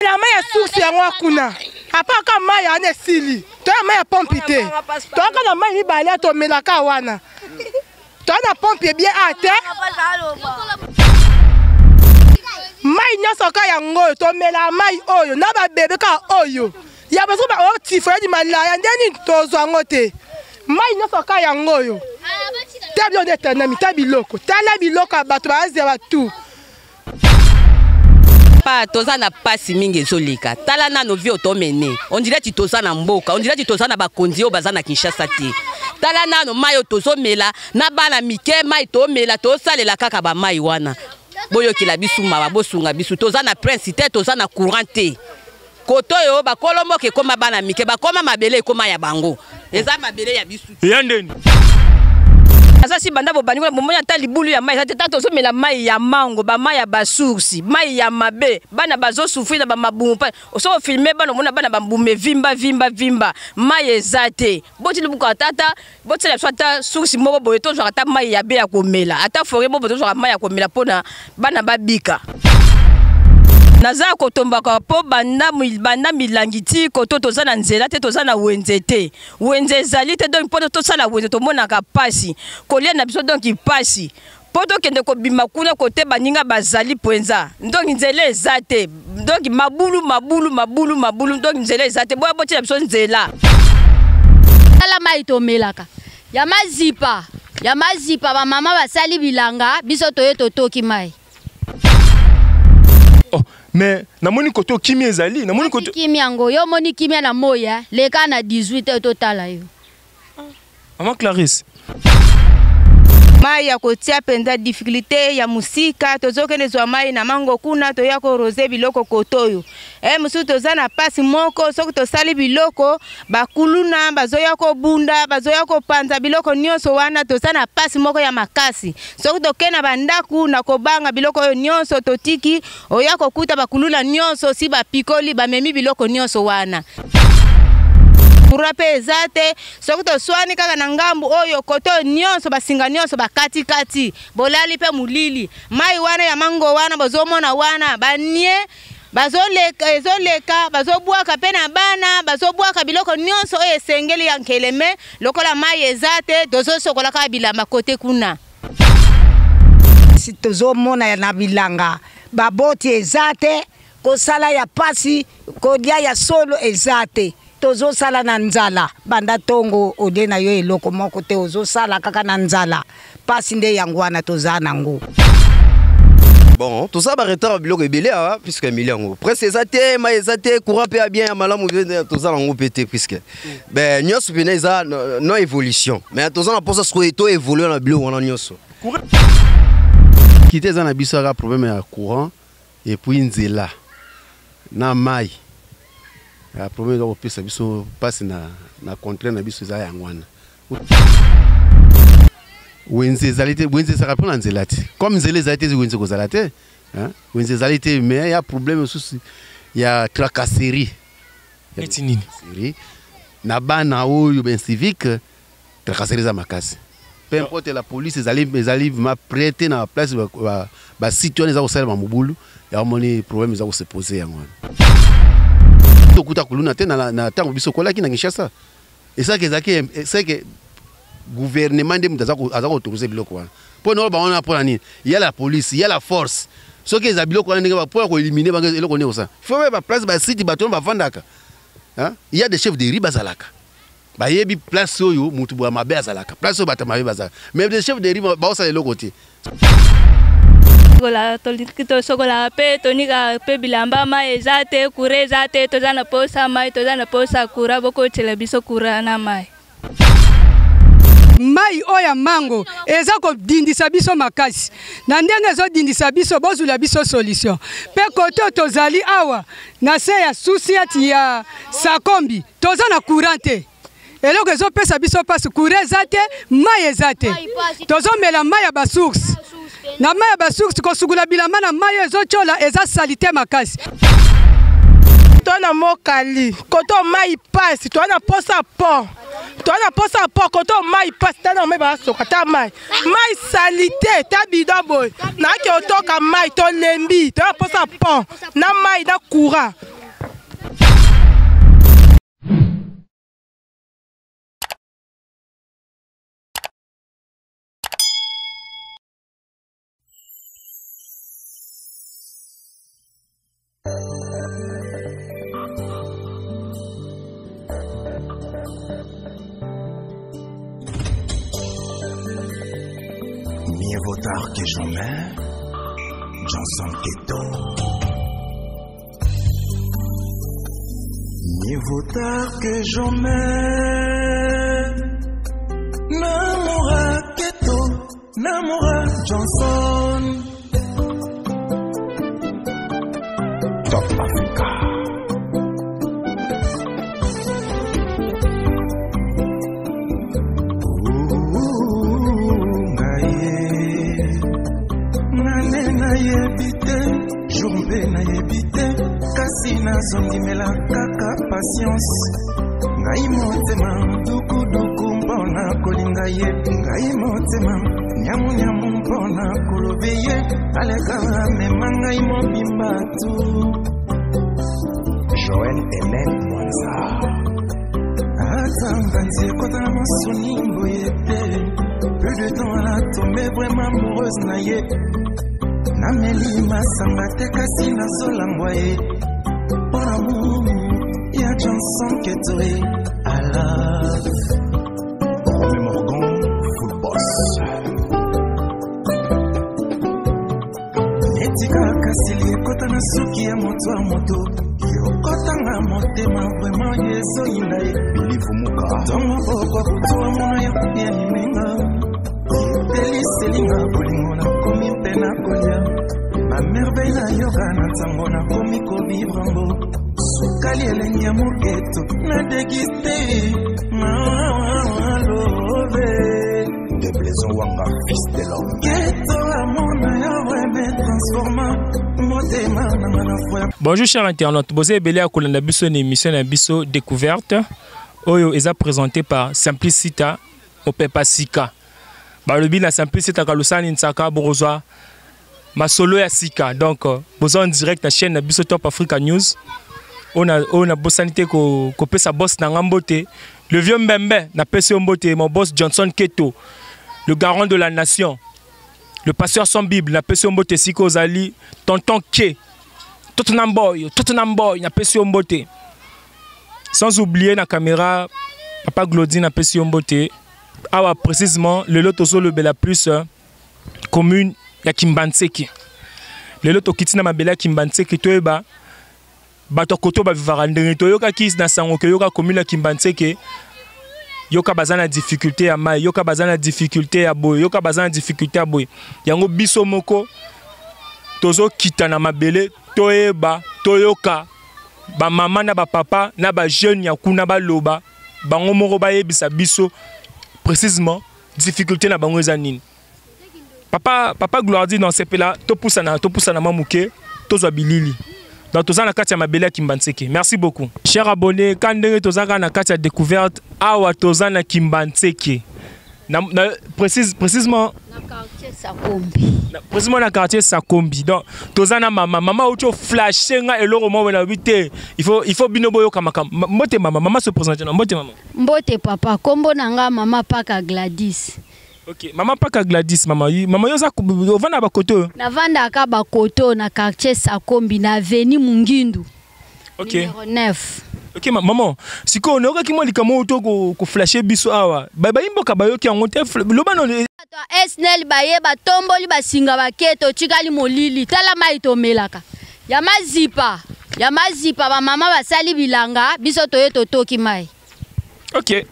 la mai ya source ya ngwa kuna. Apa ka mai ya ne sili. To ya mai ya pompe te. To ka na mai ni bale to melaka wana. To na pompe bien ate. Mai nyoso ka ya ngoyo to mela mai oyo na ba bebe ka oyo. Ya baso ba o tifo di malaya ndeni tozo angote. Mai nyoso ka ya ngoyo. Tabi on est na mi tabi loko. Tala biloko bato ba zeba tout. Pa toza na pasi mingi ezolika. Tala na no vie otomene. On dirait tu toza na mboka, on dirait tu toza na bakonzi o baza na Kinshasa te. Tala na no mai tozo mela na bana mike mai to mela to salela kaka ba mai wana. Boyo kila bisu mawa bosunga bisu toza na prince te toza na courant te. Koto yo ba kolombo ke koma bana mike ba koma mabele koma ya bango. Eza mabele ya bisu. Yandeni. Asa si banda bo baniko momonya ta libulu ya mai ta tozo mela mai ya mango ba mai ya basourci mai ya mabe bana bazo souffrir na ba mabumu pa oso filmer bana mona bana bambume vimba mai ezate boti lubuka tata boti la swata sourci mobo boye to zwa ta mai ya be ya komela ata forêt mobo to zwa mai ya komela pona bana babika naza kotomba ko po banda milangiti koto toza na nzela te toza na wenze te wenze zali te donc poto to sala wenze to mona ka pasi kolia na biso donc pasi poto kende ko bima kuna kote baninga bazali pwenza donc nzela ezate donc mabulu donc nzela ezate boya boti na biso nzela ala mai to melaka ya mazipa ba mama basali bilanga biso toye totoki mai. Oh, mais namoni koto kimi ezali, namoni koto kimi yango yo moni kimi na moya, leka na 18 total yo. Maman Clarisse. Mai ya kotia penza difficulté ya musika tozoke nezwa mai na mango kuna to yako rose biloko kotoyo. Musu toza na pasi moko soki to sali biloko bakuluna bazoya ko bunda bazoya ko panza biloko nyonso wana toza na pasi moko ya makasi. Soki to kena bandaku na kobanga biloko yo nyonso totiki oya ko kuta bakuluna nyonso si ba pikoli ba memi biloko nyonso wana. Kurape ezate soki to swani kaka na ngambu oyo koto nyonso basinga nyonso bakati bolali pe mulili mai wana ya mango wana bazomona wana banie ezoleka bazobwaka pe na bana bazobwaka biloko nyonso oyo esengeli ya nkeleme lokola mai ezate tozosokola ka bilamba kote kuna si tozomona ya na bilanga baboti ezate kosala ya pasi kodia ya solo ezate tozo sala na nzala banda tongo ode na yo eloko moko te ozo sala kaka na nzala pasi nde yangwana toza nango. Bon, tout ça va retard biloko ebele puisque miliango presque ezate ma ezate courant pe bien malamu tout ça nango pété puisque ben nyos peneza non évolution mais tout ça na posasko to évoluer na biloko wana nyoso kité za na biso ka problème ya courant et puis nzela na mai. La première fois que biso passe na contraire na biso za yangwana. Wenze zalite wenze ça répond en zelati. Comme nzele zalite wenze ko zalate, hein? Wenze zalite mais il y a problème souci. Il y a tracasserie. Etinini. Na bana oyo ben civique tracasserie za makasi. Peu importe la police ezali ma prêter na place ba citoyen za ko sala mabulu, ya moni problème za ko se poser yangwana. Okuta kuluna te na tango biso kolaki na Kinshasa. Et ça que gouvernement de mutazako azako autorisé biloko wana. Po no ba ona pona nini? Il y a la police, il y a la force. Ce que za biloko wana ndenge pour ko éliminer ba eloko ne ça. Il faut ba place ba site baton ba vandaka. Hein? Il y a des chefs de riba zalaka. Ba yebi place oyo mutu bwa mabe zalaka. Place oyo batama bazaka. Mais des chefs de riba ba osa eloko te. Sokola pe tonika pe bilamba mai ezate kure ezate toza na posa mai toza na posa kura boko telebiso kura na mai mai oya mango eza ko dindisa biso makasi na ndenge zo dindisa biso bozula biso solution pe koto tozali awa na se ya susiati ya sakombi toza na courante eloko ezo pesa biso passe kure ezate mai ezate tozo mela mai ya basource na mai ya basource kosugula bilamba na mai ezochola eza salite makasi tona mokali koto mai passe tona posa po koto mai passe tana mai ba soka ta mai salite ta bidoboy na ke otoka mai to lembi tona posa po na mai da courant tard que jamais, Johnson Keto. Mieux vaut tard que jamais. Namora Keto, Namora Johnson. Top Africa. Jumbe na yebite kasi nazongimela kaka patience ngai motema dukuduku mpona kolinga ye ngai motema nyamunyamu mpona kolobe ye aleka amema ngai mobimba tu Joël Hélène Mwanza atanga nzi ekota na mosuni mboye te peu de temps ala tombe vraiment amoureuse na ye Nameli masanga te kasi nazolangwa ye Pour amour ya Johnson Keto I love Romain Morgan Food Boss Netika kasili ekota na suki ya moto a moto Yokota nga motema vraiment yeso inda ye Bilivu muka Tongo okwa kutuwa muna ya kupia nimenga Teli selinga bolingo na komi mpena kolia Ma merveille na yoga na tango na komi ko vivre ngo Sukali elengi ya moketo na degiste Malove De Blaison Wanga fils de l'homme Keto amona ya webe transforma Motema na manafwa Bonjour chers internautes, vous avez belé à Kolanda Bisso une émission na Bisso découverte Oyo est présenté par Simplicita Opepa Sika le bilan Simplicita Kalusani Nsaka Borozwa ma solo ya Sika donc vous en direct na chaîne Bisso Top Africa News on a bossanité ko pesa boss na ngambote le vieux Mbembe na pesa mbote mon boss Johnson Keto le garant de la nation le pasteur sans Bible na pesa mbote Siko Zali tonton Ke Tottenham Boy na pesa mbote sans oublier na caméra papa Glody na pesa mbote awa précisément le lot le bela plus commune ya Kimbanseke le lot okiti na mabela Kimbanseke toyeba bato koto ba vivara ndenge toyoka kis na sango ke yoka commune ya Kimbanseke yoka bazana difficulté ya mai yoka bazana difficulté ya boy yoka bazana difficulté ya boy yango biso moko tozo kita na mabele toyeba toyoka ba mama na ba papa na ba jeune ya kuna ba loba bango moko ba yebisa biso précisément difficulté na bango ezanine papa gloire dit dans ces là to poussa na mamuke to zo bilili dans tozana kati ya mabele Kimbanseke merci beaucoup chers abonnés quand ndenge tozaka na kati ya découverte awa tozana Kimbanseke na précisément na quartier Sakombi précisément na quartier Sakombi donc tozana mama ucho flasher nga eloro mo na bité il faut binoboyo kama mbote mama se présenter mbote mama mbote papa kombo nanga mama Paka Gladys. Ok mama Paka Gladys mama yoza ovanda ba koto na vanda ka ba koto na quartier Sakombi na avenue Mungindu ok numéro 9. Ok maman siko onoka ki mo likamo uto ko flasher biso awa ba imboka bayoki yango te loba no Esnel baye batomboli basinga baketo chikali molili tala mai tomelaka ya mazipa ba mama basali bilanga biso toye totoki mai. Ok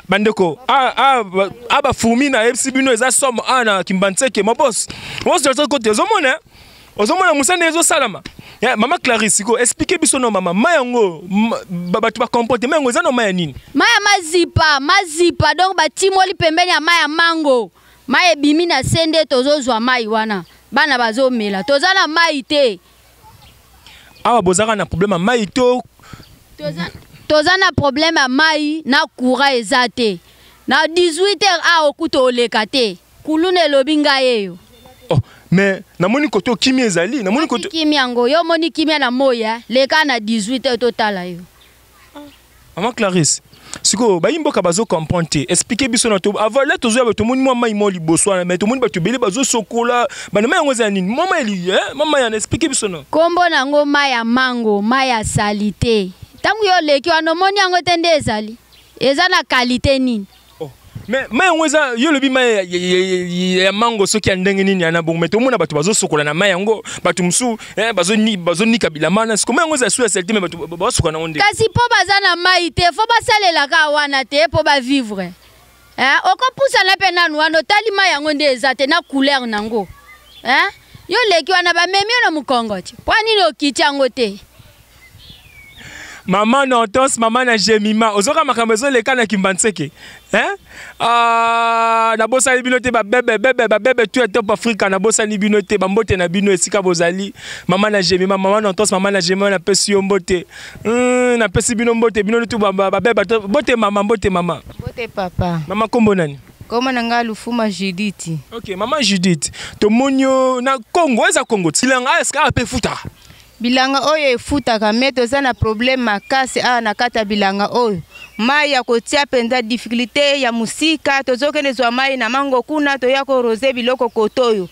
bandeko ba fumi na FC bino eza somme ana Kimbanseke mo boss de l'autre côté ozomona musane ezo salama mama Clarisse ko expliquer biso no mama mayango batu ba comporter mayango eza no maya nini maya mazipa donc batimoli pembeni ya maya mango maya bimi na sende tozozwa mai wana bana bazomela tozana mai te awa bozaka na problème mai to tozana problème ya mai na courant ezate na 18h a okuto oleka te kulune lobinga yeyo mais namoni koto kimi ezali namoni koto kimi yango yo moni kimi na moya leka na 18h totala yo Maman Clarisse siko ba imboka bazo comprendre expliquer biso na to avant là tozo ba to moni mama imoli boswana mais to moni ba to bele bazo sokola ba na yango zani mama eli mama ya expliquer biso no kombo nango maya mango maya salite tangu yo leki wana moni yango tende ezali eza na qualité nini mais yango eza yo lobi mai ya mango soki ya ndenge nini yana bongo mais tomona bato bazosokola na mai yango bato musu bazonika bilamba na siko mai yango eza su ya selte mais bato bazosokola nango nde kasi mpo baza na mai te fo basalelaka wana te mpo bavivre okopusana mpe nanu wana otali mai yango nde eza te na couleur nango yo leki wana bamemi yo na mokongo ti mpo nini okiti yango te Maman n'entends, maman na jemima. Ozoka makambo ezoleka na Kimbantseke. Na bosa ni binote ba bebe tu top Africa na bosa ni binote ba mbote na bino esika bozali. Maman na jemima, maman n'entends, maman na jemima na pesi yo mbote. Na pesi bino mbote bino tu ba bebe mbote mama mbote mama. Mbote papa. Mama kombo nani? Kombo nanga Lufuma Judith. OK, maman Judith. To monyo na Congo, eza Congo. Silanga eska ape futa. Bilanga oyo efutaka me toza na problème makasi awa na kata bilanga oyo mai ya kotia penza difficulté ya musika tozokende zwa mai na mango kuna toya ko rose biloko kotoyo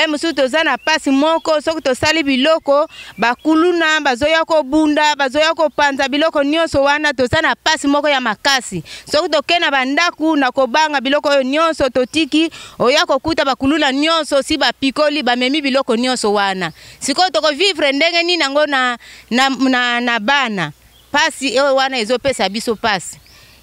musu toza na pasi moko soki tosali biloko bakuluna bazoya ko bunda bazoya ko panza biloko nyonso wana toza na pasi moko ya makasi soki tokena bandaku na kobanga biloko oyo nyonso totiki oya kokuta bakuluna nyonso si bapikoli bamemi biloko nyonso wana siko toko vivre ndenge nini nango na bana pasi ewe wana ezopesa biso pasi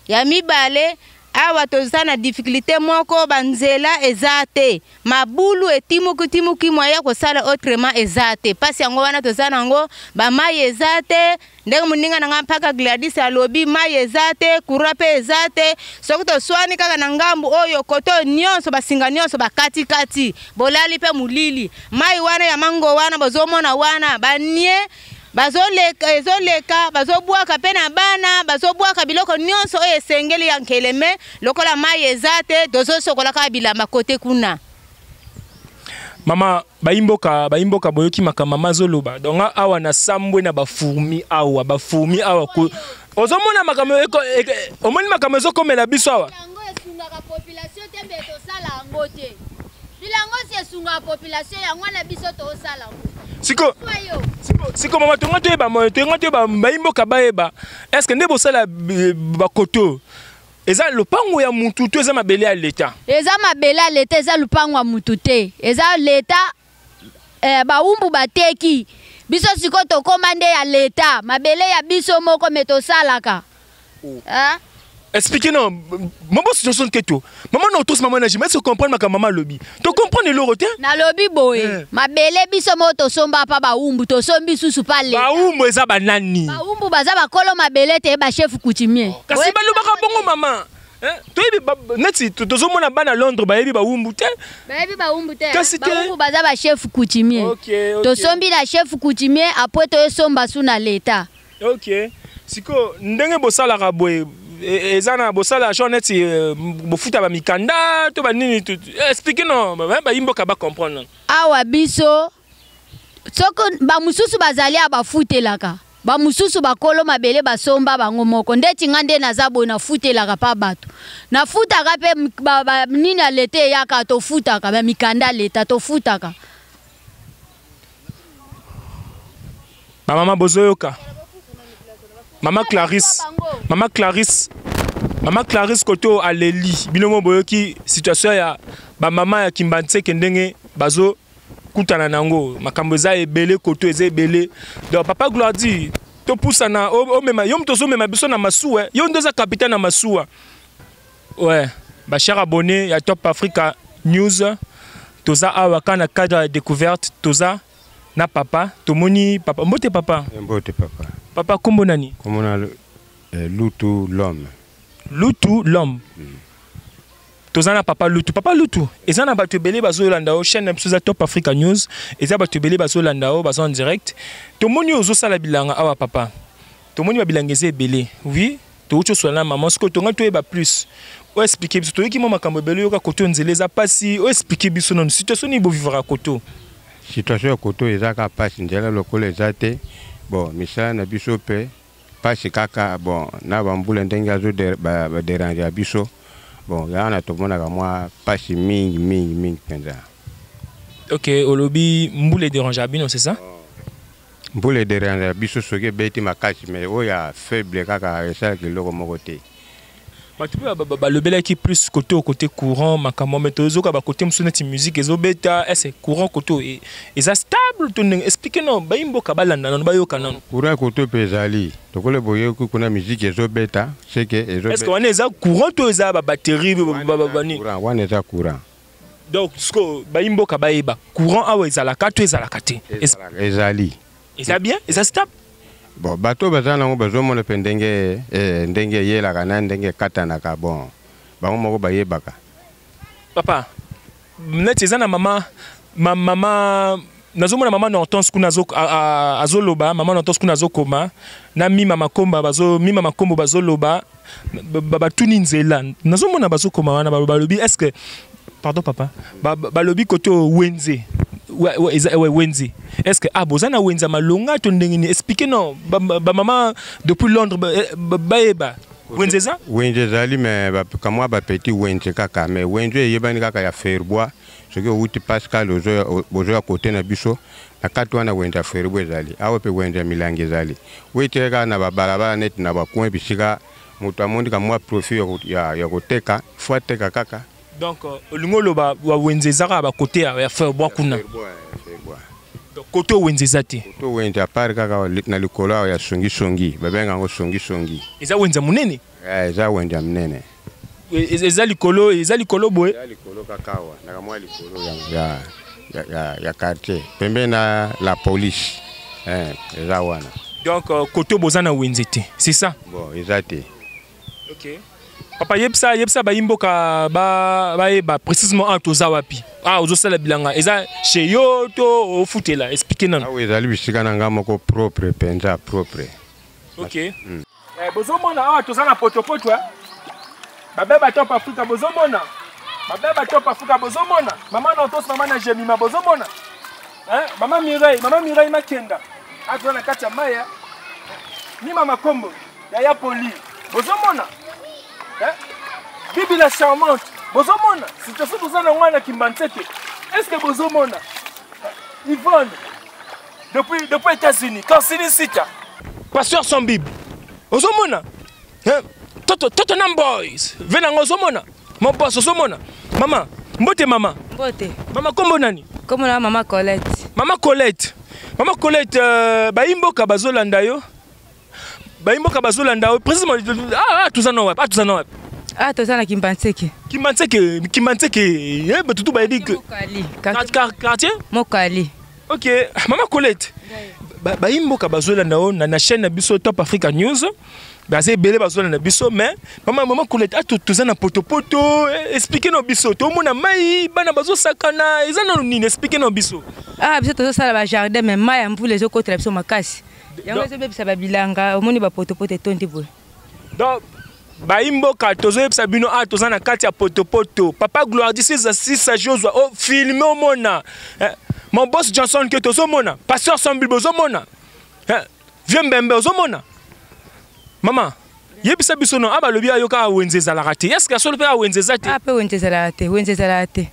ya mibale awa toza na difficulté moko banzela ezate mabulu etimuki moya kosala autrement ezate pasi yango wana toza nango ba mai ezate ndenge muninga nanga mpaka Gladys alobi mai ezate kurape ezate soki toswani kaka na ngambu oyo koto nyonso basinga nyonso bakati bolali pe mulili mai wana ya mango wana bozomona wana banie bazoleka ezoleka bazobwaka pe na bana bazobwaka biloko nyonso oyo esengeli ya nkeleme lokola mai ezate tozosokola ka bilamba kote kuna mama baimboka boyoki makama mazoloba donga awa na sambwe na bafurmi awa ko ozomona makama omoni makama ezokomela biso awa yango esungaka population te mbe tosala yango te bilango si esunga population yango na biso tosala Siko mama tonga te ba baimboka baeba est-ce que ndebo sala ba koto eza lupango ya mutu to eza mabele ya leta eza mabele ya leta eza lupango ya mutu te eza leta baumbu bateki biso siko tokomande ya leta mabele ya biso moko metosalaka expliquez non maman situation keto maman non tous maman na jamais se comprendre ma maman lobby to comprendre le roté na lobby boye mabele biso mo to somba pa baumbu to sombi susu pa leta baumbu eza banani baumbu baza bakolo mabele te ba chef coutumier kasi balobaka bongo maman toyebi neti tozomona bana Londres bayebi baumbu te baumbu baza ba chef coutumier tosombi na chef coutumier après to somba suna leta OK siko ndenge bosalaka boye ezana bosala choneti bofuta ba mikanda to ba nini expliquer non ba imboka ba comprendre awa biso soko ba mususu bazali abafutelaka ba mususu bakolo mabele basomba bango moko ndeti ngande nazabo na futelaka pa bato na futaka pe nini alete yaka to futaka ba mikanda leta to futaka mama bozoyoka Maman Clarisse koto aleli binomo boyoki situation ya ba mama ya Kimbantseke ndenge bazo kutana nango makambo za ebele koto eza ebele donc papa gloire dit to pusana o mema yom tozo mema biso na masuwa yo ndoza capitaine na masuwa ouais ba cher abonné ya Top Africa News toza awa kana cadre de découverte toza na papa tomoni papa mbote papa papa kombo nani komona Lutu l'homme tozana papa Lutu ezana bato belé bazolanda o chaîne na Top Africa News eza bato belé bazolanda o bazo en direct tomoni ozo sala bilanga awa papa tomoni ba bilangeze belé oui to ucho sola maman sko tonga to eba plus o expliquer biso to yiki mo makambo belé yoka koto nzeleza pasi o expliquer biso non situation ni bo vivre à koto situation ya koto ezaka pasi ndela lokolo ezate bon misala na biso pe pasi kaka bon na bambula ndenge azo déranger biso bon yana tomonaka mwa pasi mingi penza. OK olobi mbule déranger bino c'est ça mbule déranger biso soki beti makasi mais oya faible kaka esala kiloko moko te Le bel qui plus côté au côté courant, ma mais toujours à côté de musique et bêta, c'est courant côté et ça stable. Expliquez-nous, baimbo kabalanda, non bayo kanon. Courant côté pesali, donc le boyo qu'on a musique et bêta, c'est que est-ce qu'on est courant ou ça batterie babani? Courant, on est à courant. Donc ce que baimbo kabaeba, courant ah ouais ça la carte ça la carte. Ezali. Et ça bien, et ça stable. Bon, bateau bazana ngo bazomo le pendenge ndenge yela kana ndenge katana ka bon. Ba ngo bayebaka. Papa, net ezana mama nazomona mama na entendre kuna azoloba, mama na entendre kuna azokoma, na mi mama komba bazoloba, ba tuni nzela. Nazomona bazokoma wana balobi est-ce que pardon papa, balobi koto wenze. Wenzi. Est-ce que bozana wenza malonga tondengini expliquer non maman depuis Londres baeba wenze ça wenze zali mais kamwa ba petit wenze kaka mais wenze yebani kaka ya Ferbois ce que outi Pascal ozo à côté na biso na katwa na wenza Ferbois zali awe pe wenze milangi zali weteka na babalaba net na bakwe bisika mutu amondi kamwa profil ya koteka faut teka kaka. Donc, le ba wenzezara ba côté ya Ferbois kuna. Donc côté wenzezati. Côté wenza par kaka na likolo ya songi babenga ngo songi. Eza wenza munene? Eza wenza munene. Eza likolo boy. Eza likolo kakawa na kamwa likolo ya quartier. Pembe na la police. Eza wana. Donc côté bozana wenzete, c'est ça? Bon, ezate. OK. Papa yebsa baimboka ba précisément antoza wapi ozosala bilanga eza chez yo to ofutela expliquer nana oui ezali bisika na ngamo ko propre penza propre. OK. Bozomona toza na potopoto babeba top Afrika bozomona mama na tos mama na Jemima bozomona mama Mireille Makenda toza na kati ya maya ni mama Kombo ya Poli bozomona Bibi la charmante, bozomona, si tu as besoin de moi qui m'entête, est-ce que bozomona, Yvonne, depuis États-Unis, quand c'est ici, pasteur son Bible, bozomona, Tottenham Boys, venez en bozomona, mon boss bozomona, maman, mbote maman, maman kombo nani, comme la maman Colette, baimboka bazolanda yo. Baimboka bazolanda précisément tuzana wapi tuzana Kimbantseke batutu ba dit que quartier Mokali. OK maman Colette baimboka bazolanda na chaîne na biso Top Africa News bazé belé bazolanda biso mais maman Colette tuzana potopoto expliquer no biso to mona mai bana bazosakana ezana nini expliquer no biso biso tozosala ba jardin mais mai ambule ezokotela biso makasi. Yango ezobebisa babilanga omoni bapotopoto etondi boye. Donc baimboka tozoyebisa bino toza na kati ya potopoto papa gloire d'ici ça Joshua filmer omona mon boss Johnson que tozomona pasteur Sambil bozomona vieux Mbembe ozomona maman yebisa biso no balobi ayoka wenzezala kati est-ce que solo pe wenzeza te pe wenzezala te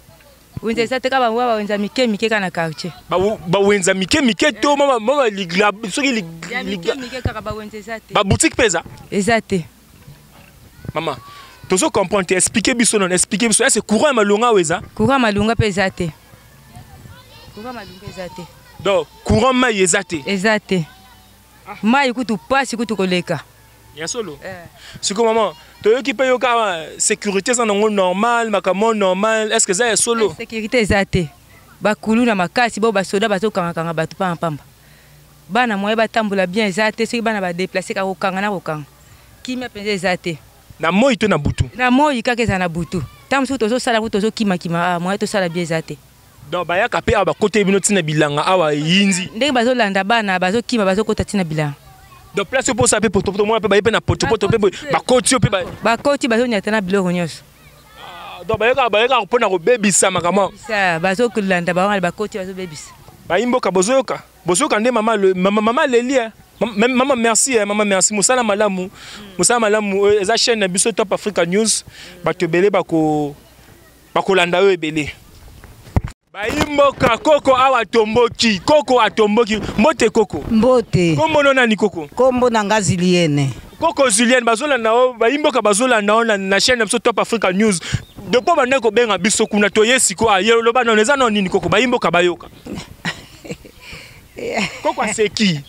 Wenza te kaba wa wenza mike kana quartier. Ba wenza mike to mama ligla soki mike kaka ba wenza te. Ba boutique pesa. Exacte. Maman, tozo comprendre expliquer biso non expliquer biso c'est courant malonga weza. Courant malonga pesa te. Donc courant mai ezate. Exacte. Mai kutu passe kutu koleka. Ya solo. C'est comme maman toyoki pe yoka sécurité ça non normal makamo normal est-ce que ça est solo sécurité ezate bakulu na makasi bo basoda bazokanga batu pamba bana moye batambola bien ezate soki bana ba déplacer ka kokanga na kokanga kimia penza ezate na moi to na butu kaka eza na butu tamso tozo sala ko tozo kima moye to sala bien ezate donc bayaka pe aba côté bino tina bilanga awa yinzi ndenge bazolanda bana bazokima bazokota tina bilanga. Donc place pour ça pour moi pe na potopoto pe ba koti pe ba koti bazonyata na biloko nyos. Donc bayaka pona ko bebisa makama. Ça bazokulanda ba ba koti bazobebisa. Ba imboka bozoyoka nde maman Leli maman merci musala malamu eza chaîne na biso Top Africa News batebele bako landa yo ebele. Baimboka koko awa tomboki mbote koko mbote kombo nani koko kombo na ngaziliene Koko Julien bazolanda o baimboka bazolanda o na chaîne de Top Africa News. Depuis banda ko benga biso kuna to yesiko ayelo loba non eza non nini koko baimboka bayoka. Koko aseki.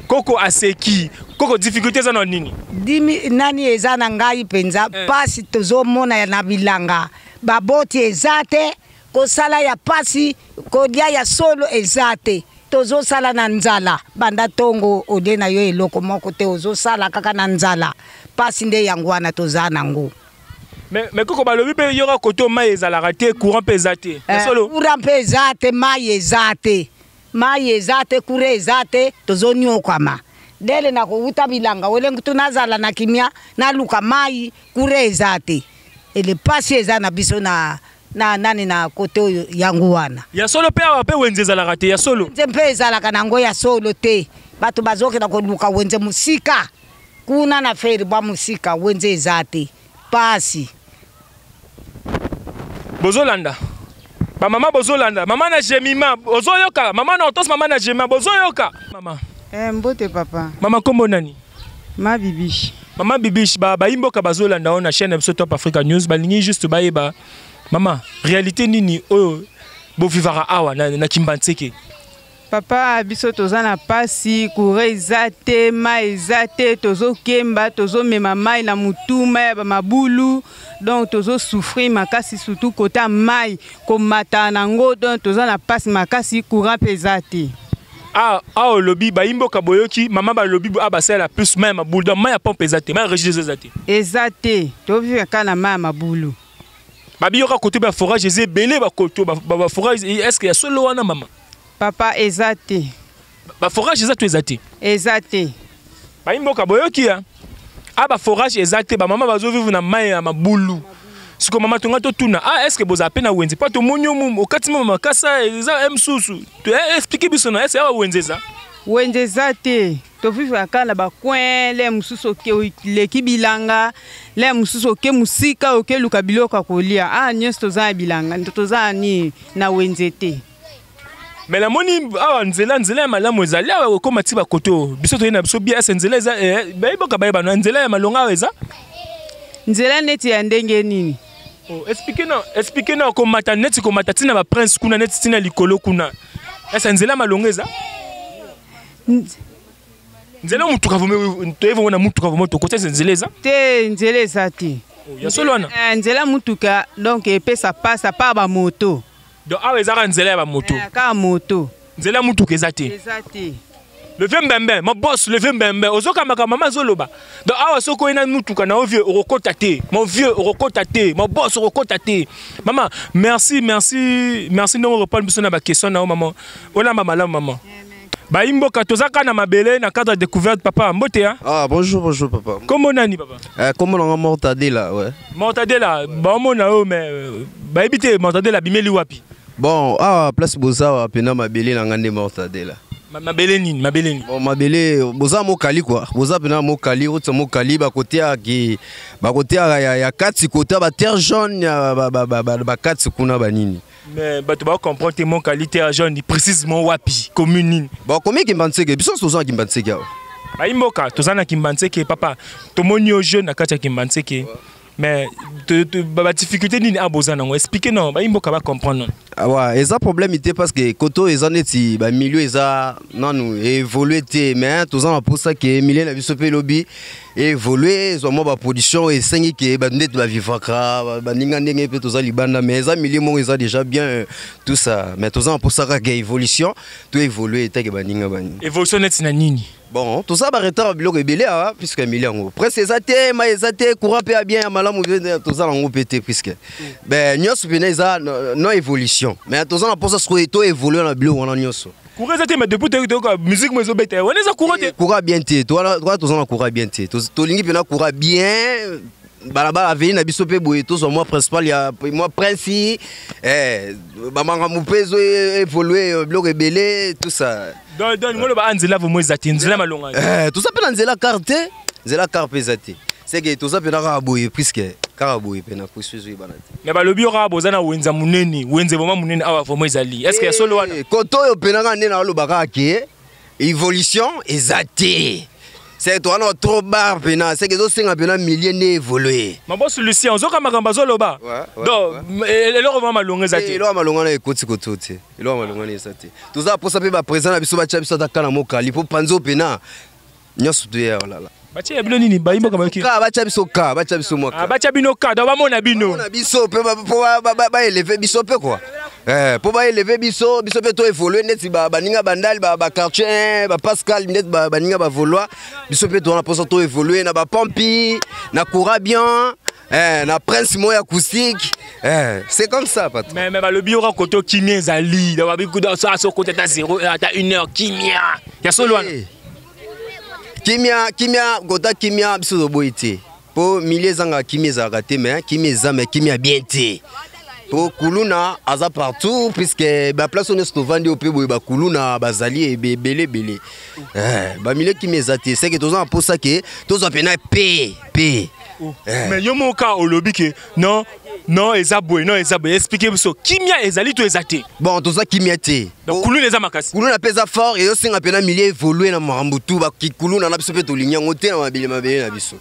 Koko aseki. Koko difficulté za non nini? Dimi nani eza na ngai penza pasi tozomona ya na bilanga. Baboti ezate ko sala ya pasi ko dia ya solo ezate. Tozo sala na nzala banda tongo ode na yo eloko moko te ozo sala kaka na nzala pasi nde yangwana tozana ngo. Mais koko balobi pe yora koto mai ezalaka te courant pe ezate. Solo courant pe ezate mai ezate. Mai ezate kure ezate tozo nyokama. Dele na kuuta bilanga wele tunazala na kimia na luka mai kure ezate. Ele pasi ezana biso na nani na kote yangu wana. Ya solo pe awa wenze ezalaka te ya solo. Nzempe ezalaka nango ya solo te. Batu bazoke na koluka wenze musika. Kuna na feri ba musika wenze ezate. Pasi. Bozolanda. Ba mama bozolanda. Mama na jemima. Ozoyoka. Mama na otos mama na jemima. Bozoyoka. Mama. Mbote papa. Mama kombo nani? Ma bibish. Mama bibish ba imboka bazolanda on na chaîne de Top Africa News balingi juste ba yeba. Mama, réalité nini oyo bo vivara awa na Kimbantseke. Papa biso tozana pasi kure ezate ma ezate tozo kemba tozo mema mai na mutuma ya mabulu donc tozo souffrir makasi surtout kota mai komata nango donc tozana pasi makasi courant pesate. Lobi ba imboka boyoki mama ba lobi abasela plus mai mabulu donc mai ya pompe ezate mai régis ezate. Ezate to vivre kana mai mabulu. Babi yoka kote ba forage eze belé ba koto ba forage est-ce que ya solo wana mama? Papa ezate. Ba forage ezate ezate. Ezate. Ba imboka boyoki ya. Ba forage ezate ba mama bazo vivre na mai ya mabulu. Siko mama tonga to tuna est-ce que boza pena wenze pas to monyo mum okati mama kasa eza msusu. Tu expliquer biso na est-ce ya wenze za? Wenze zate. To vivre kana ba coin le mususu ke le kibilanga le mususu ke musika oke luka biloka kolia nyosto za bilanga ntoto za ni na wenzete. Mais la moni nzela malamu ezali awa ko matiba koto biso to ina biso bia nzela eza bayiboka bayeba na nzela ya malonga eza nzela neti ya ndenge nini? Expliquez na ko mata neti ko mata tina ba prince kuna neti tina likolo kuna esa nzela malonga eza nzela mutuka vome toevo na mutuka vome to côté nzeleza te nzeleza te ya solo wana nzela mutuka donc epesa pasa pa ba moto donc awezaka nzela ya ba moto ka moto nzela mutuka ezate le vieux mbembe mon boss le vieux mbembe ozoka maka mama zoloba donc awa soko ina mutuka na vieux orokota te mon vieux orokota te mon boss orokota te maman merci ndongo reprendre biso na ba question na maman ona mama la maman. Ba imboka tozaka na mabele na cadre de découverte papa mbote hein? Bonjour papa. Comment nani papa? Comment on a Mortadella ouais. Mortadella ba mona o mais ba ebité Mortadella bimeli wapi? Bon place boza pena mabele na ngande Mortadella. Mabele nini? Bon mabele boza mokali quoi. Boza pena mokali otsa mokali ba côté ya kati côté ba terre jaune ba kati kuna ba nini. Mais tu vas comprendre que mon qualité à jaune précisément wapi commune. Bon combien Kimbantseke biso soza Kimbantseke. Ba imboka tozana Kimbantseke papa to monio jeune na kati Kimbantseke. Mais ba difficulté nini aboza nango expliquer non ba imboka ba comprendre. Ouais, eza problème était parce que koto eza neti ba milieu eza nanu évoluer te mais tozana pour ça que milieu na biso pe lobby évoluer zo ba production et sengi que ba net ba vivaka ba ninga ndenge pe toza libanda mais eza milieu mo eza déjà bien tout ça mais tozana pour ça que évolution tout évoluer te que ba ninga ba évolution net na nini. Bon, tout ça va retard biloko ebele awa puisque miliango. Presque ezate, ma ezate, courant pe bien malamu tout ça en pété puisque. Ben nyos pena eza non évolution. Mais tout ça na posa so to évoluer na biloko wana nyoso. Courant ezate mais depuis to musique mo ezobete. On eza courant te. Courant bien te. Toi tout ça na courant bien te. To lingi pena courant bien. Balaba aveni na biso pe boye to so moi principal ya moi prince bamanga mupezo évoluer biloko ebele tout ça. Donc ngolo ba anzela vo moizati nzela malonga. Tout ça pe nzela carte, nzela carte pesate. C'est que tout ça pe na ka boye puisque ka boye pe na puisque banati. Mais ba lobi ora bozana wenza muneni, wenze boma muneni awa vo moizali. Est-ce que ya solo wana? Koto yo pe na ka nena lo baka ke évolution ezate. c'est toi non trop bar pena c'est que zo singa pena milliers ne évoluer ma boss Lucien ozoka makamba zo loba donc le revend malonga zati le malonga na ekoti kototi le malonga na zati tout ça pour ça pe ba président na biso ba chabiso ta kana mokali po panzo pena nyosu tu ya la bachi ya bino nini bayimbo kama ki ka bacha biso ka bacha biso moka bacha bino ka da ba mona bino na biso pe ba élever biso pe quoi pour ba élever biso pe to évoluer net ba ninga bandali ba quartier ba Pascal net ba ninga ba volois biso pe to na posa to évoluer na ba pompi na coura bien na prince moya acoustique c'est comme ça patron mais le bio koto kimia ezali da ba bikuda ça so côté ta 0 ta 1 heure kimia ya solo kimia gota kimia biso boité pour milliers zanga kimia za raté mais kimia bien té pour kuluna aza partout puisque ba place on est vendre au peu ba kuluna bazali belé ba milliers kimia za té c'est que tous en pour ça que tous en pena p mais yo moka olobi ke non ezabwe expliquez biso kimia ezali to ezate bon tout ça kimia té donc kuluna eza makasi kuluna pesa fort et yo singa pena milliers évoluer na marambutu ba kuluna na biso pe to linyango té na mabele na biso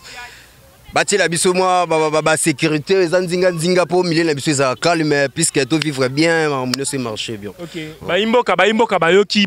bati la biso moi ba sécurité eza nzinga po milliers na biso eza calme puisque to vivre bien mon se marcher bien OK baimboka bayoki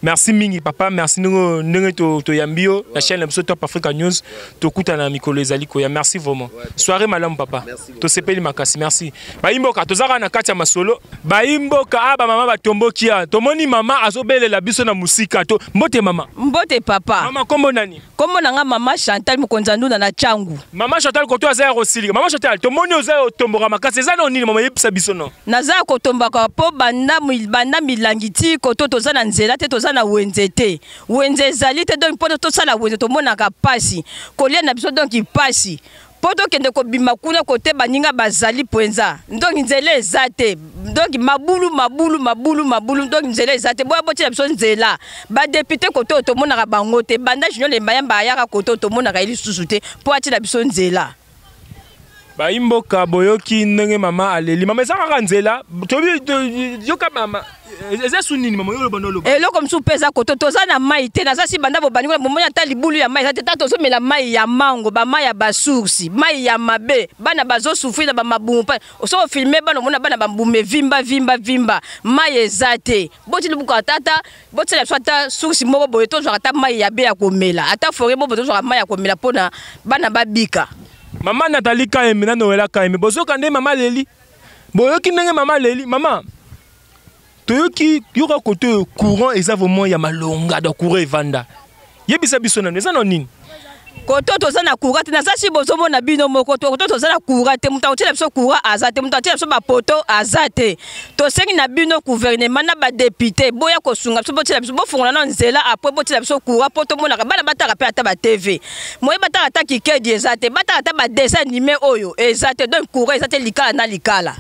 merci mingi papa merci ndenge to yambio la chaîne biso Top Africa News to kutana mikolo ezali ko ya merci vraiment soirée malamu papa to sepeli makasi merci baimboka tozaka na kati ya masolo baimboka ba mama batomboki ya tomoni mama azobelela biso na musika to mbote mama mbote papa mama kombo nani kombo nanga mama Chantal Mokonzandu na changu mama Chantal koto aza rosilika mama Chantal tomoni oza otomboka makasi eza no nini mama yebisa biso no naza kotombaka po banda milangiti koto toza na nzela te toza na wenze te wenze ezali te donc po tosala wenze tomonaka pasi kolia na biso donc pasi poto kende ko bima kuna kote baninga bazali pwenza donc nzela ezate donc mabulu donc nzela ezate boya botela biso nzela ba député koto tomonaka bango te banda junior le mayamba ayaka koto tomonaka ili susu te po atela biso nzela baimboka boyoki ndenge mama aleli mama ezaka nzela tobi yoka mama eza sunini mama yolo bandolo eloko msu pesa koto toza na mai te naza si banda bobani ko momonya ta libulu ya mai eza te ta tozo mela mai ya mango ba mai ya basourci mai ya mabe bana bazo souffrir na ba mabumu pa oso filmer bana mona bana bambume vimba mai eza te boti libuka tata boti la swata sourci moko boye to zwa ta mai ya be ya komela ata forêt bobo to zwa mai ya komela pona bana babika mama Nathalie Kaeme na Noëlla Kaeme bozoka nde mama leli boyoki ndenge mama leli mama toyoki yoka kote courant eza vraiment ya malonga da courant evanda yebisa biso na eza no nini koto toza na courant te naza si bozomona bino moko koto toza na courant te muta otela biso courant azate muta otela biso ba poto azate to sengi na bino gouvernement na ba député boya kosunga biso botela biso bofungola na nzela après botela biso courant poto mona bana bataka pe ata ba TV moye bataka ta kikedi ezate bataka ta ba dessin animé oyo ezate donc courant ezate likala na likala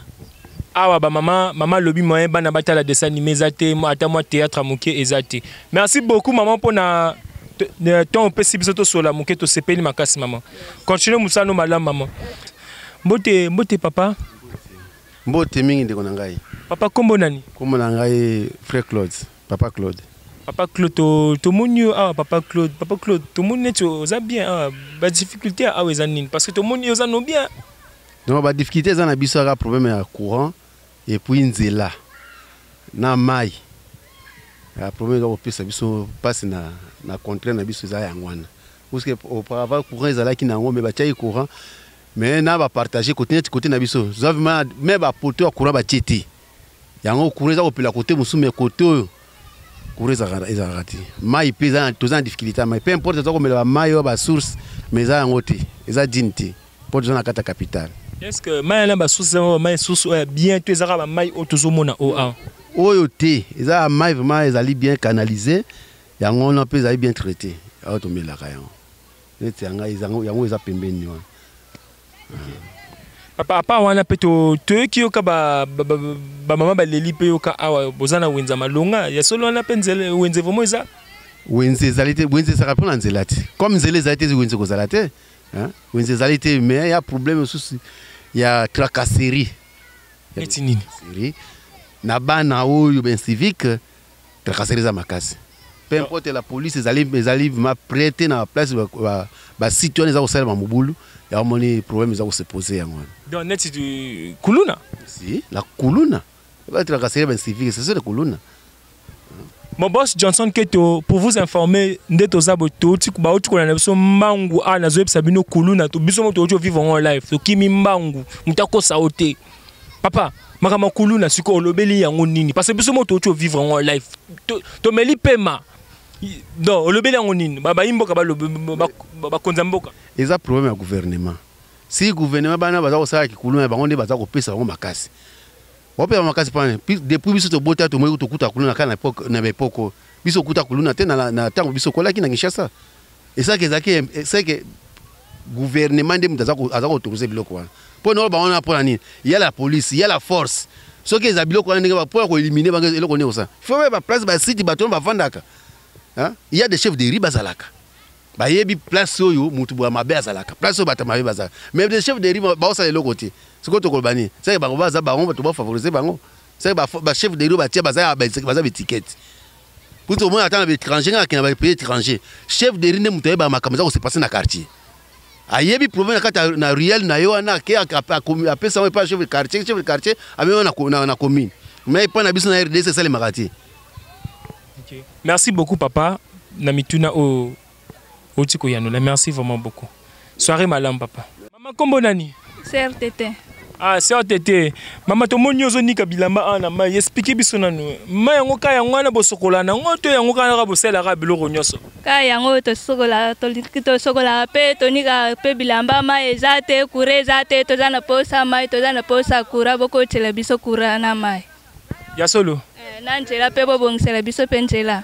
awa ba mama lobi moyen bana batala dessin animé ezate ata moi théâtre moké ezate merci beaucoup maman pona ton pesi biso to sola moké to sepeli makasi maman continue musano malamu maman mbote papa mbote mingi ndeko na ngai papa kombo nani kombo na ngai frère Claude papa Claude to moni ah papa Claude to moni to za bien ah ba difficulté ah eza nini parce que to moni oza no bien donc ba difficulté za na biso ka problème ya courant et puis nzela na mai ya problème za opesa biso passe na contrat na biso za yangwana parce que auparavant courant ezalaki na ngombe ba tchai courant mais na ba partager côté na biso zavement mais ba poto ya courant ba tcheti yango courant za opela côté musume côté oyo courant ezalaka te mai pesa toza en difficulté mais peu importe za komela ba mai ba source mais za yango te eza dinte pour toza na kata capitale. Est-ce que mai na ba source mai source bien to ezaka ba mai otozomona o oyo te eza mai vraiment ezali bien canalisé yango na pe ezali bien traité auto melaka yango neti yanga yango eza pembeni wana papa wana pe to yoki yoka ba mama baleli pe yoka awa bozana wenza malonga ya solo wana pe nzele wenze vraiment eza wenze ezali te wenze ezaka mpona nzela te comme nzela ezali te wenze kozala te wenze ezali te mais ya problème mosusu ya tracasserie neti nini na bana oyo ben civique tracasserie za makasi peu importe la police ils allaient prêter na place ba citoyen za ko sala mabulu ya moni problème za ko se poser yango. Donc net du kuluna. Si, la kuluna. Va être la série ben civique, c'est ça la kuluna. Mon boss Johnson Keto, pour vous informer, ndeto zaboto ti kuba uti kona biso mbangu na zo sabino kuluna to biso moto ojo vivre en live to kimi mbangu mutako saote. Papa, makama kuluna siko olobeli yango nini parce que biso moto ojo vivre en live. To meli pema. Non, olobeli yango nini? Baba imboka ba konzamboka. Eza problème ya gouvernement. Si gouvernement bana baza ko sala ki kuluna bango nde baza ko pesa bango makasi. Wape makasi pana depuis biso to bota to moyo to kuta kuluna kana na epoko biso kuta kuluna te na tango biso kola ki na Kinshasa et ça que gouvernement de mutaza ko autoriser biloko wana po no ba ona pona nini il y a la police il y a la force so que za biloko wana ndenge ba pour ko éliminer ba eloko ne ça faut ba place ba city baton ba vandaka hein il y a des chefs de riba zalaka ba yebi place oyo mutu bwa mabe azalaka place oyo batamabe bazala même des chefs de riba ba osala eloko te. C'est quoi ton colbani? C'est que baza baron tu vas favoriser bango. C'est que ba chef de rue ba tia baza étiquette. Pour tout le monde attend l'étranger qui n'a pas étranger. Chef de rue ne mutoye ba makamza ko se passer na quartier. Ayebi problème na réel na yo na ke a pesa pas chef de quartier a même na commune. Mais pas na biso na RDC c'est les marati. OK. Merci beaucoup papa. Na mituna o Otiko Yanola. Merci vraiment beaucoup. Soirée malam papa. Maman kombo nani? CRTT. Ah, CRTT. Maman to monyo zo nika bilamba ana ma expliquer biso nanu. Ma yango ka yango na bosokola na ngoto yango ka na bosela ka biloko nyoso. Ka yango to sokola pe to nika pe bilamba ma ezate kurezate to zana posa mai to zana posa kura boko tela biso kura na mai. Ya solo. Na njela pe bo bongsela biso pe njela.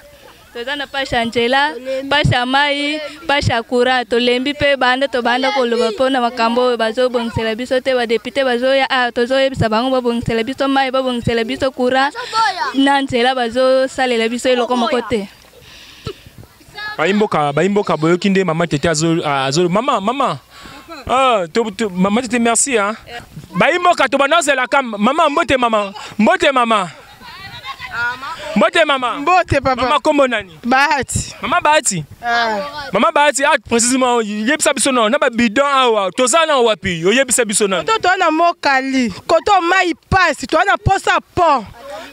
Tozana pasha njela, pasha mai, pasha kura, to lembi pe banda to banda ko loba pona makambo bazo bongsela biso te ba député bazo ya tozo yebisa bango ba bongsela biso mai ba bongsela biso kura. Na njela bazo salela biso eloko mokote. Baimboka boyokinde mama tete azolo mama. Ah, maman tete merci hein. Baimboka to banose la cam maman mbote mama. Mbote mama. Mbote papa. Mama kombo nani? Bahati. Mama Bahati. Mama Bahati précisément yebisa biso na ba bidon awa tozana wapi oyebisa biso na. To na mokali. Koto mai passe to na posa pont.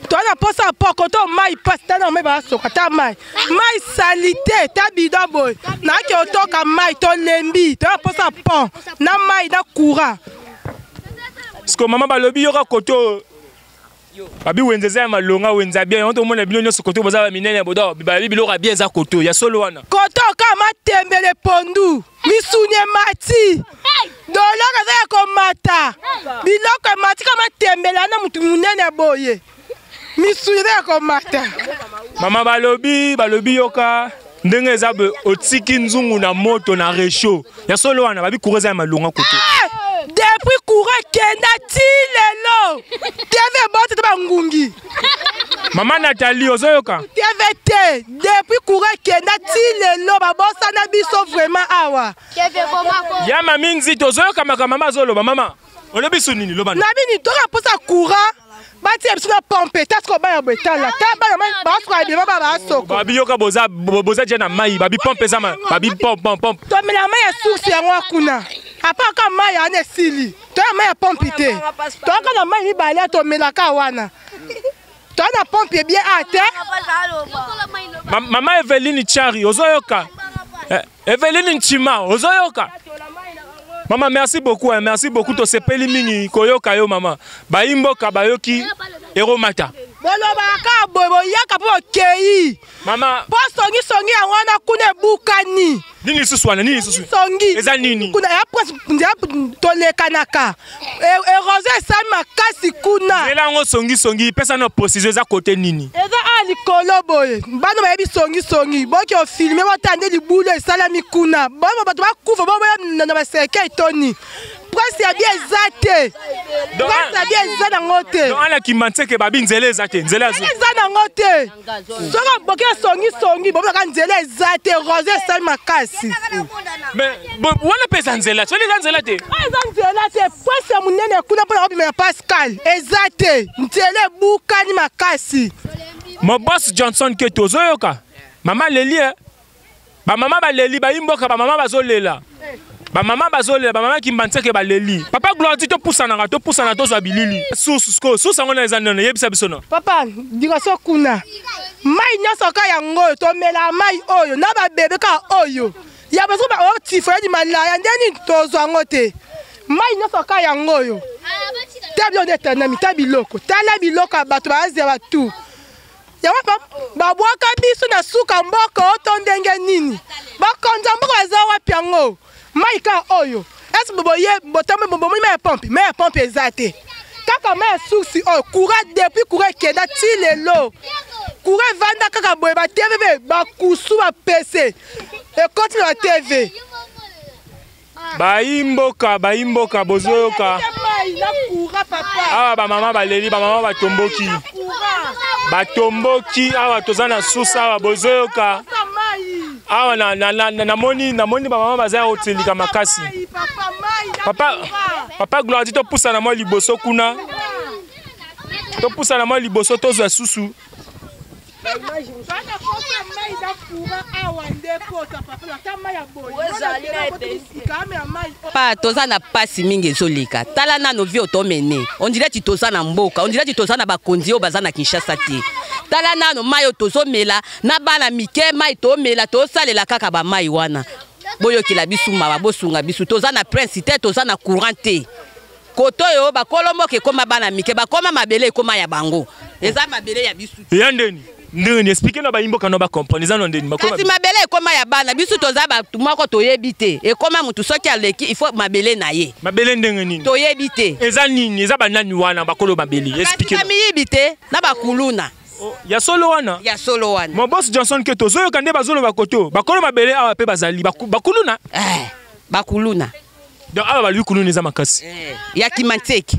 To na posa pont koto mai passe tana mai ba soka ta mai. Mai salité ta bidon boy. Na ki otoka mai to lembi to na posa pont. Na mai na courant. Sko mama balobi yoka koto Babi wenzeza ya malonga wenza bien on to mona bino nyoso koto boza ba minene bodo babi biloko bien za koto ya solo wana koto kama tembele pondu misunye mati dolaka za komata biloko mati kama tembele na mutu munene boye misunye za komata mama balobi yoka ndenge za be otiki nzungu na moto na resho ya solo wana babi kureza ya malonga koto depuis courant kenda ti lelo TV bote to bangungi Mama Nathalie ozoyoka TVT depuis courant kenda ti lelo babosa na biso vraiment awa ya mami nzito ozoyoka mama zoloba mama olobiso nini lobana na bini to ka posa courant bati biso na pompe tasko ba ya betala ta ba mai basko ya biba ba soko babi yoka boza jana mai babi pompe zama babi pompe to mena mai ya source ya ngwa kuna apa ka mai ya ne sili to mai ya pompe te to ka na mai ni bale to mena ka wana to na pompe bien ate mama Eveline Chari ozoyoka Eveline Nchima ozoyoka Maman, merci beaucoup, to sepeli mingi koyoka yo mama. Baimboka bayoki eromata. Bolobaka bobo yaka po kei. Mama, songi wana kune bukani. Nini suswana songi. Eza nini? Kuna ya pres tolekanaka. Rose sama kasi kuna. Ela ngo songi pesa na procédure za côté nini? Eza ali koloboye. Bano ba yebi songi. Boki o filmer watande libulu esalami kuna. Bano bato ba kufa bo na ba seke toni. Presse ya bien zate. Presse ya bien zana ngote. Donc ala ki manteke babi nzele zate, nzele azu. Zana ngote. Soka boki songi bobo ka nzele zate rose sama kasi. Mais wana pesa nzela, tu les nzela te. Nzela te presse munene kuna pona obi me Pascal. Ezate, nzele bukani makasi. Mon boss Johnson Keto zoyoka. Maman leli ba maman ba leli ba imboka ba maman bazolela. Ba maman bazolela ba maman ki mbanseke ba leli. Papa gloire dit to poussa na to zo bilili. Sous ngona ezanana yebisa biso no. Papa digaso kuna. Mai nyoso ka yango to mela mai oyo na ba bebe ka oyo. Ya baso ba o tifo di malaya ndeni tozo ngote. Mai nyoso ka yango oyo. Tabio de tanami tabiloko. Tala biloko bato baze batu. Ya papa babwaka biso na suka mboko to ndenge nini. Bakonza mboko aza wapi yango. Mai ka oyo. Est boboye botame bobomo me pompe ezate. Kaka me susi o courant depuis courant kenda ti lelo. Courant vanda kaka boye ba TV ba kusu ba PC. E continue la TV. Baimboka bozoyoka. Awa ba mama baleli ba mama batomboki. Batomboki awa tozana susa awa bozoyoka. Awa namoni ba mama bazaya otelika makasi. Papa gloire dit to poussa na moi liboso kuna. To poussa na moi liboso tozwa susu. Pa toza na pasi mingi ezoleka. Tala nano vi otomene. On dirait tu toza na mboka, on dirait tu toza na bakonzi o baza na Kinshasa te. Tala nano mayo tozomela na bana mike mai tomela to salela kaka ba mai wana. Boyo kila bisu mawa bosunga bisu toza na prince te toza na courant te. Koto yo ba kolomoke koma bana mike ba koma mabele koma ya bango. Eza mabele ya bisu. Yandeni. Ndeni expliquer no ba imboka no ba comprendre za no ndeni makoma. Kasi mabele koma ya bana bisu toza ba tumako toyebi te. E koma mutu soki aleki il faut mabele na ye. Mabele ndenge nini? Toyebi te. Eza nini? Eza banani wana bakolo mabele. Expliquer. Kasi miyibi te na bakuluna. Ya solo wana? Ya solo wana. Mon boss Johnson Keto zoyo kande bazolo bakoto. Bakolo mabele awa pe bazali bakuluna. Bakuluna. Donc awa balu kuluna eza makasi. Ya Kimanteki.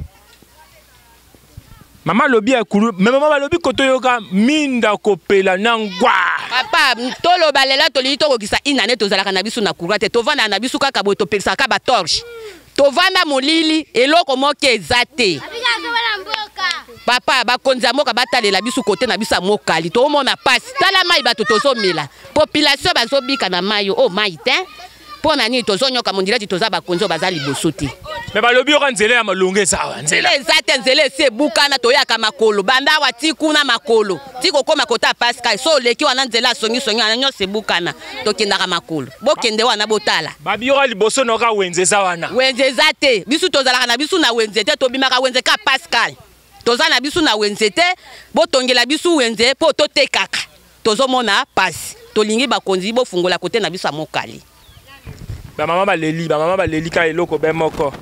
Mama lobi ya kulu, mais maman lobi koto yoka minda kopela nangwa. Papa, tolo balela toli to kokisa inane tozalaka na bisu na kurate to vanda na bisu kaka boy to pelisa ka ba torche. To vanda molili eloko moke ezate. Papa bakonza moka batalela bisu kote na bisu mokali to mona passe. Tala mai bato tozomela. Population bazobika na mayo o mai te. Pona ni tozonyoka mondira toza bakonzo bazali bosote. Mais balobi yoka nzele ya malonge sawa nzela. Ezate nzele se bukana toyaka makolo banda wa tikuna makolo. Tiko koma kota Pascal so leki wana nzela songi ananyo se bukana tokendaka makolo. Bokende wana botala. Babi yoka liboso noka wenze sawana. Wenze zate bisu tozalaka na bisu na wenze te tobimaka wenze ka Pascal. Toza na bisu na wenze te botongela bisu wenze po totekaka. Tozomona pasi. Tolingi bakonzi bofungola kote na bisu mokali. Ba mama baleli ka eloko be moko.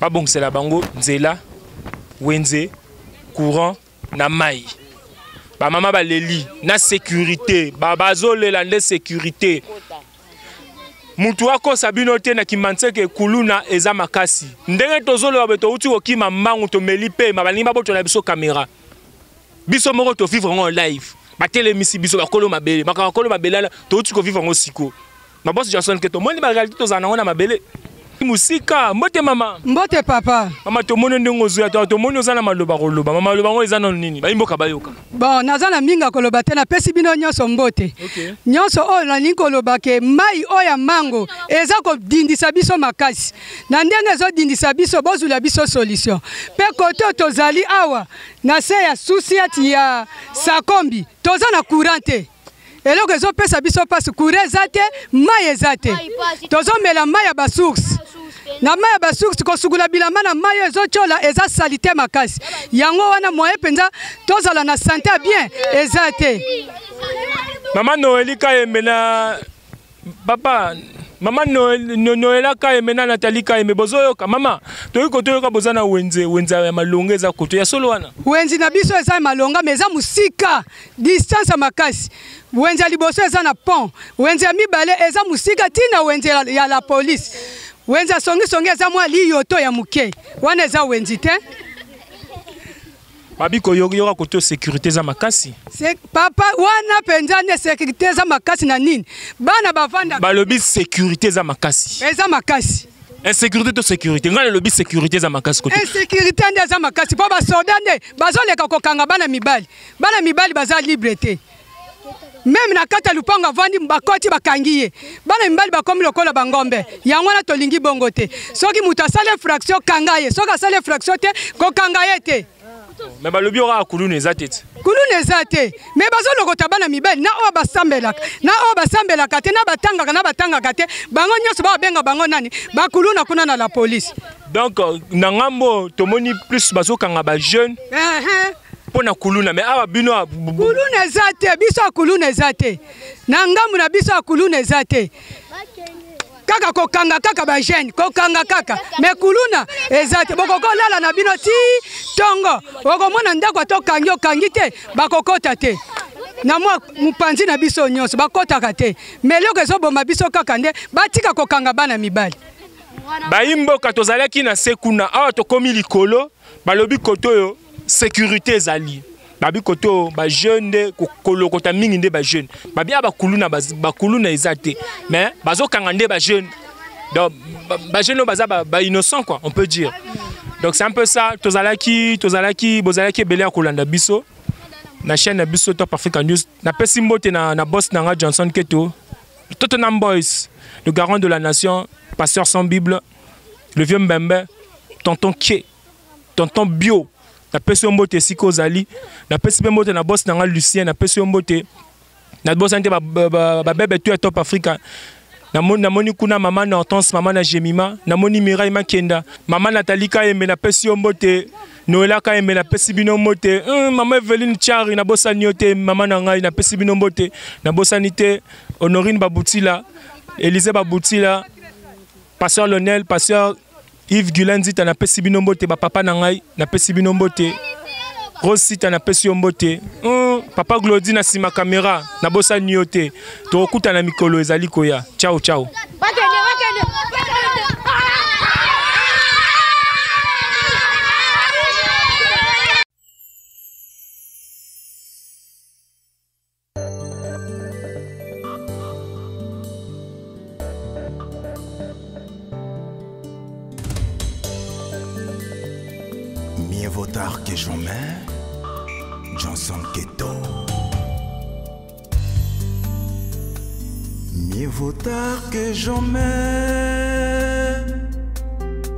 Ba bongsela bango nzela wenze courant na mai. Ba mama baleli na sécurité, ba bazolela na sécurité. Mutu wako sabino te na Kimantseke kuluna eza makasi. Ndenge tozolo beto uti okima mangu to melipe mabalinga boto na biso caméra. Biso moko to vivre en live. Ba telemisi biso bakolo mabele, bakolo mabele to uti ko vivre en siko. Ma boss Johnson Keto moni ba réalité tozana ngona mabele. Musika mbote mama. Mbote papa. Mama to moni ndongo zuya to moni ozana maloba koloba. Mama loba ngo ezana nini? Ba imboka bayoka. Bon, nazana minga koloba te na pesi bino nyonso mbote. Okay. Nyonso o na linko koloba ke mai oya mango eza ko dindisa biso makasi. Na ndenge zo dindisa biso bozula biso solution. Pe koto tozali awa na se ya susiati ya Sakombi. Tozana courante. Eloko ezo pesa biso pasi kure ezate mai ezate. Tozomela mai ya basource. Na mai ya basource kosugula bilamba na mai ezochola eza salite makasi. Yango wana moye penza tozala na santé bien ezate. Mama Noeli ka emena papa Mama Noela ka emena Nathalie ka eme bozoyoka mama toyi kotoyoka bozana wenze ya malonga eza koto ya solo wana. Wenzi na biso eza malonga meza musika distance makasi. Wenze liboso eza na pont. Wenze mibale eza musika tina wenze ya la police. Wenze songi eza mwa liyoto ya muke. Wana eza wenzi te. Babi ko yoka koto sécurité za makasi. Papa wana penza ne sécurité za makasi na nini? Bana bavanda. Balobi sécurité za makasi. Eza makasi. Insécurité to sécurité. Ngale lobi sécurité za makasi koto. Insécurité nde za makasi. Po ba soda nde bazoleka kokanga bana mibali. Bana mibali baza liberté. même na kata lupango avandi bakoti bakangi ye bana mibali bakomi lokola bangombe yango wana tolingi bongo te soki moto asali infraction kanga ye soki asali infraction te kokanga ye te mais balobi ora kuluna eza te kuluna eza te mais bazolokota bana mibali na oyo basambelaka te na batangaka te bango nyonso babenga bango nani bakuluna kuna na la police. Donc na ngambo tomoni plus bazokanga ba jeune pona kuluna mais awa bino kuluna eza te biso kuluna eza te na ngambo na biso kuluna eza te kaka kokanga kaka ba jeune kokanga kaka mais kuluna eza te bokoko lala na bino ti tongo okomona ndako to kangi te bakokota te na mwa mupanzi na biso nyonso bakotaka te mais loko ezoboma biso kaka nde batika kokanga bana mibali bayimboka tozalaki na sekuna awa tokomi likolo balobi koto yo sécurité ezali babi koto ba jeune de kolokota mingi nde ba jeune babi bakuluna eza te mais bazokanga nde ba jeune donc ba jeune ba innocent quoi on peut dire. Donc c'est un peu ça tozalaki bozalaki belé kolanda biso na chaîne na biso Top Africa News na pesi mbote na boss nanga Johnson Keto Tottenham Boys le garant de la nation pasteur sans Bible le vieux Mbembe tonton Ké tonton Bio na pesi mbote siko zali na pesi mbote na boss nanga Lucien na pesi mbote na boss ante ba bebe tu Top Africa na moni kuna mama na Hortense mama na Jemima na moni Mirai Makenda mama Nathalie Kaembe na pesi mbote Noela Kaembe na pesi bino mbote mama Eveline Chari na bossa nyote mama na ngai na pesi bino mbote na bossa nité Honorine Babutila Élisée Babutila pasteur Lionel pasteur Yves Gulanzita na pesi bino mbote ba papa na ngai na pesi bino mbote Rosita na pesi mbote papa Glody na sima caméra na bossa nyote to okuta na mikolo ezali koya ciao ciao. Mieux vaut tard que jamais, Johnson Keto. Mieux vaut tard que jamais,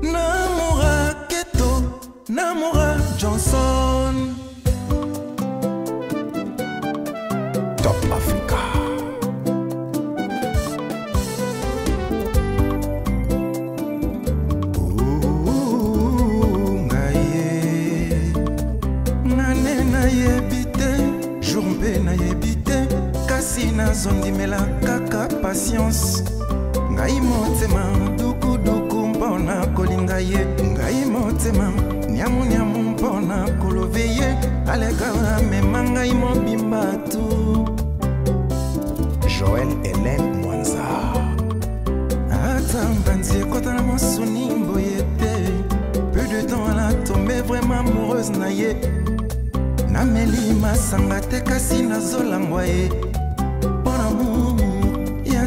Namora Keto, Namora Johnson. Top Africa. Zondimela kaka patience ngai motema duku duku mpona kolinga ye ngai motema nyamu nyamu mpona kolove ye aleka mema ngai mobimba tu. Joël Hélène Mwanza ata mbanzi ekota na mosuni mboye te peu de temps elle a tombé vraiment amoureuse na ye nameli masanga te kasi nazolangwa ye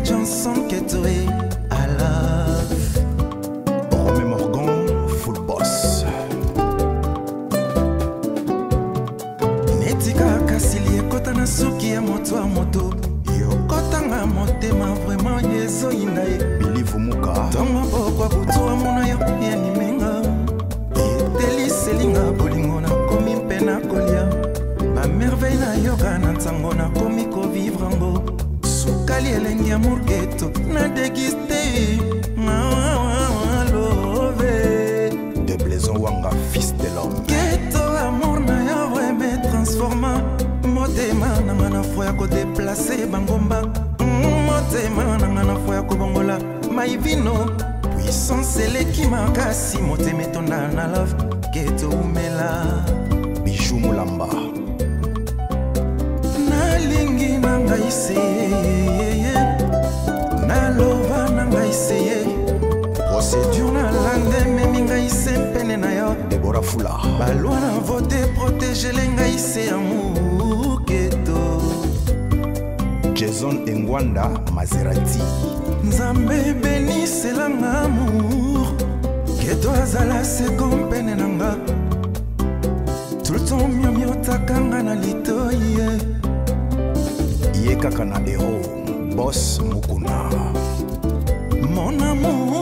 Johnson Keto I love Romain Morgan full boss Netika kasili ekota na suki ya moto a moto yokota nga motema vraiment yezo indaye bilivu muka tongo bokwa butu amona yo ya nimenga eteli selinga bolingo na komi mpena kolia ba merveille na yoga na ntango na komi ko vivre ngo Kali elengi amour ghetto na dégusté love de Blaison Wanga fils de l'homme ghetto amour na ya ouais me transforma motema nanga na foya ko déplacer bangomba motema nanga na foya ko bongola maivino puissance eleki makasi motema etonda na love ghetto umela bijou mulamba nalingi nanga ise Nalova nanga iseye procédure na lande meminga ise pene na yo Deborah Fula balwa na vote protéger lenga ise amour Keto Jason Engwanda Maserati Nzambe bénisse langa amour Keto azala se kompene nanga tout le temps mio takanga na litoye ye kaka na hero boss mukuna mon amour